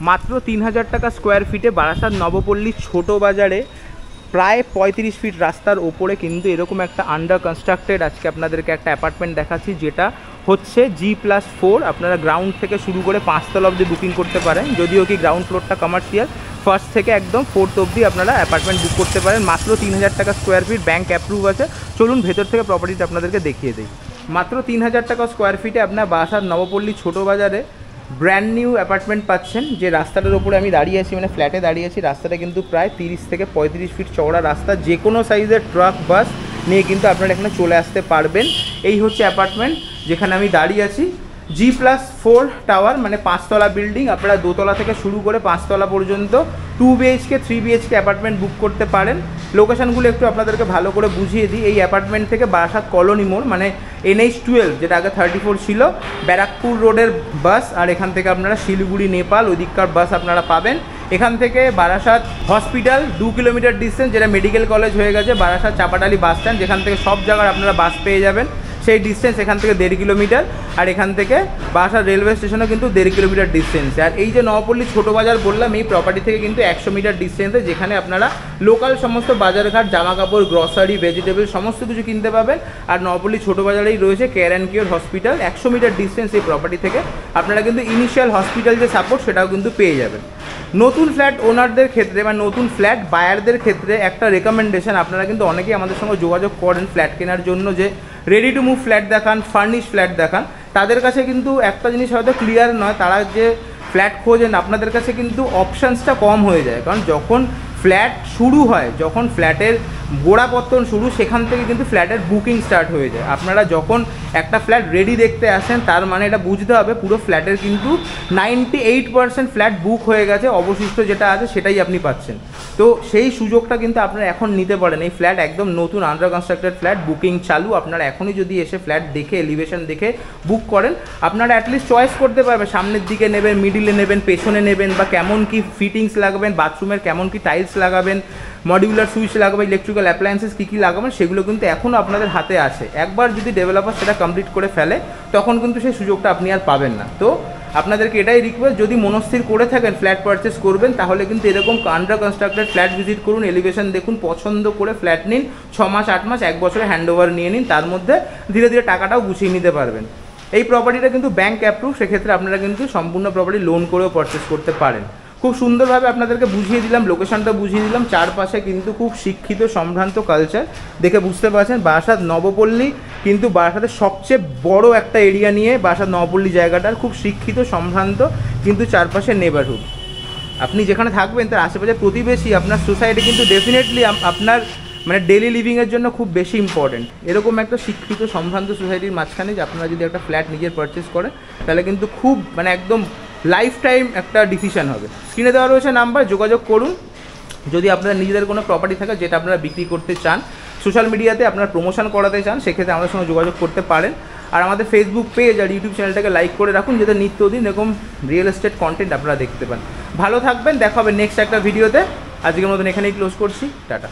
মাত্র 3000 টাকা স্কোয়ার ফিটে বারাসাত নবপল্লী ছোট বাজারে প্রায় 35 ফিট রাস্তার ওপরে কিন্তু এরকম একটা আন্ডার কনস্ট্রাক্টেড আজকে আপনাদেরকে একটা অ্যাপার্টমেন্ট দেখাচ্ছি, যেটা হচ্ছে G+4। আপনারা গ্রাউন্ড থেকে শুরু করে 5 তলা অবধি বুকিং করতে পারেন, যদিও কি গ্রাউন্ড ফ্লোরটা কমার্শিয়াল। ফার্স্ট থেকে একদম 4th অবধি আপনারা অ্যাপার্টমেন্ট বুক করতে পারেন। মাত্র 3000 টাকা স্কোয়ার ফিট, ব্যাঙ্ক অ্যাপ্রুভ আছে। চলুন ভেতর থেকে প্রপার্টিটা আপনাদেরকে দেখিয়ে দিই। মাত্র 3000 টাকা স্কোয়ার ফিটে আপনার বারাসাত নবপল্লী ছোট বাজারে ব্র্যান্ড নিউ অ্যাপার্টমেন্ট পাচ্ছেন। যে রাস্তাটার উপরে আমি দাঁড়িয়ে আছি, মানে ফ্ল্যাটে দাঁড়িয়ে আছি, রাস্তাটা কিন্তু প্রায় 30 থেকে 35 ফিট চওড়া রাস্তা। যে কোনো সাইজের ট্রাক বাস নিয়ে কিন্তু আপনারা এখানে চলে আসতে পারবেন। এই হচ্ছে অ্যাপার্টমেন্ট যেখানে আমি দাঁড়িয়ে আছি। G+4 টাওয়ার, মানে 5 তলা বিল্ডিং। আপনারা 2 তলা থেকে শুরু করে 5 তলা পর্যন্ত 2 BHK 3 BHK অ্যাপার্টমেন্ট বুক করতে পারেন। লোকেশনগুলো একটু আপনাদেরকে ভালো করে বুঝিয়ে দিই। এই অ্যাপার্টমেন্ট থেকে বারাসাত কলোনি মোড়, মানে NH12 যেটা আগে 34 ছিল, ব্যারাকপুর রোডের বাস। আর এখান থেকে আপনারা শিলিগুড়ি নেপাল ওইদিককার বাস আপনারা পাবেন। এখান থেকে বারাসাত হসপিটাল 2 কিলোমিটার ডিস্টেন্স, যেটা মেডিকেল কলেজ হয়ে গেছে। বারাসাত চাপাটালি বাস স্ট্যান্ড, যেখান থেকে সব জায়গার আপনারা বাস পেয়ে যাবেন, সেই ডিস্টেন্স এখান থেকে 1.5 কিলোমিটার। আর এখান থেকে বারাসাত রেলওয়ে স্টেশনও কিন্তু 1.5 কিলোমিটার ডিস্টেন্সে। আর এই যে নবপল্লী ছোটো বাজার বললাম, এই প্রপার্টি থেকে কিন্তু 100 মিটার ডিস্টেন্সে, যেখানে আপনারা লোকাল সমস্ত বাজারঘাট, জামা কাপড়, গ্রসারি, ভেজিটেবল সমস্ত কিছু কিনতে পাবেন। আর নবপল্লী ছোটো বাজারেই রয়েছে care and cure hospital. 100 metre distance এই প্রপার্টি থেকে আপনারা কিন্তু ইনিশিয়াল হসপিটাল যে সাপোর্ট সেটাও কিন্তু পেয়ে যাবেন। নতুন ফ্ল্যাট ওনারদের ক্ষেত্রে বা নতুন ফ্ল্যাট বায়ারদের ক্ষেত্রে একটা রেকমেন্ডেশন, আপনারা কিন্তু অনেকেই আমাদের সঙ্গে যোগাযোগ করেন ফ্ল্যাট কেনার জন্য, যে রেডি টু মুভ ফ্ল্যাট দেখান, ফার্নিশ ফ্ল্যাট দেখান। তাদের কাছে কিন্তু একটা জিনিস হয়তো ক্লিয়ার নয়, তারা যে ফ্ল্যাট খোঁজেন আপনাদের কাছে কিন্তু অপশানসটা কম হয়ে যায়। কারণ যখন ফ্ল্যাট শুরু হয়, যখন ফ্ল্যাটের গোড়াপত্তন শুরু, সেখান থেকে কিন্তু ফ্ল্যাটের বুকিং স্টার্ট হয়ে যায়। আপনারা যখন একটা ফ্ল্যাট রেডি দেখতে আসেন, তার মানে এটা বুঝতে হবে পুরো ফ্ল্যাটের কিন্তু 98% ফ্ল্যাট বুক হয়ে গেছে, অবশিষ্ট যেটা আছে সেটাই আপনি পাচ্ছেন। তো সেই সুযোগটা কিন্তু আপনারা এখন নিতে পারেন। এই ফ্ল্যাট একদম নতুন আন্ডার কনস্ট্রাক্টেড ফ্ল্যাট, বুকিং চালু। আপনারা এখনই যদি এসে ফ্ল্যাট দেখে এলিভেশন দেখে বুক করেন, আপনারা অ্যাটলিস্ট চয়েস করতে পারবেন সামনের দিকে নেবেন, মিডিলে নেবেন, পেছনে নেবেন, বা কেমন কি ফিটিংস লাগাবেন, বাথরুমের কেমন কি টাইলস লাগাবেন, মডিউলার সুইচ লাগাবেন, ইলেকট্রিক্যাল অ্যাপ্লায়েন্সেস কী কী লাগাবেন, সেগুলো কিন্তু এখনও আপনাদের হাতে আছে। একবার যদি ডেভেলপার সেটা কমপ্লিট করে ফেলে, তখন কিন্তু সেই সুযোগটা আপনি আর পাবেন না। তো আপনাদেরকে এটাই রিকোয়েস্ট, যদি মনস্থির করে থাকেন ফ্ল্যাট পারচেস করবেন, তাহলে কিন্তু এরকম আন্ডার কনস্ট্রাক্টেড ফ্ল্যাট ভিজিট করুন, এলিভেশন দেখুন, পছন্দ করে ফ্ল্যাট নিন। 6 মাস 8 মাস 1 বছরে হ্যান্ডওভার নিয়ে নিন, তার মধ্যে ধীরে ধীরে টাকাটাও গুছিয়ে নিতে পারবেন। এই প্রপার্টিটা কিন্তু ব্যাঙ্ক অ্যাপ্রুভ, সেক্ষেত্রে আপনারা কিন্তু সম্পূর্ণ প্রপার্টি লোন করেও পারচেস করতে পারেন। খুব সুন্দরভাবে আপনাদেরকে বুঝিয়ে দিলাম, লোকেশনটা বুঝিয়ে দিলাম। চারপাশে কিন্তু খুব শিক্ষিত সম্ভ্রান্ত কালচার, দেখে বুঝতে পারছেন বারাসাত নবপল্লী কিন্তু বারাসাতের সবচেয়ে বড় একটা এরিয়া নিয়ে বারাসাত নবপল্লী জায়গাটার খুব শিক্ষিত সম্ভ্রান্ত, কিন্তু চারপাশে নেবারহুড। আপনি যেখানে থাকবেন তার আশেপাশে প্রতিবেশী, আপনার সোসাইটি কিন্তু ডেফিনেটলি আপনার মানে ডেলি লিভিংয়ের জন্য খুব বেশি ইম্পর্টেন্ট। এরকম একটা শিক্ষিত সম্ভ্রান্ত সোসাইটির মাঝখানে যে আপনারা যদি একটা ফ্ল্যাট নিজের পারচেস করেন, তাহলে কিন্তু খুব মানে একদম লাইফ টাইম একটা ডিসিশন হবে। স্ক্রিনে দেওয়া রয়েছে নাম্বার, যোগাযোগ করুন। যদি আপনার নিজেদের কোনো প্রপার্টি থাকে যেটা আপনারা বিক্রি করতে চান, সোশ্যাল মিডিয়াতে আপনারা প্রমোশন করাতে চান, সেক্ষেত্রে আমাদের সঙ্গে যোগাযোগ করতে পারেন। আর আমাদের ফেসবুক পেজ আর ইউটিউব চ্যানেলটাকে লাইক করে রাখুন, যাতে নিত্যদিন এরকম রিয়েল এস্টেট কন্টেন্ট আপনারা দেখতে পান। ভালো থাকবেন, দেখা হবে নেক্সট একটা ভিডিওতে। আজকের মতন এখানেই ক্লোজ করছি, টাটা।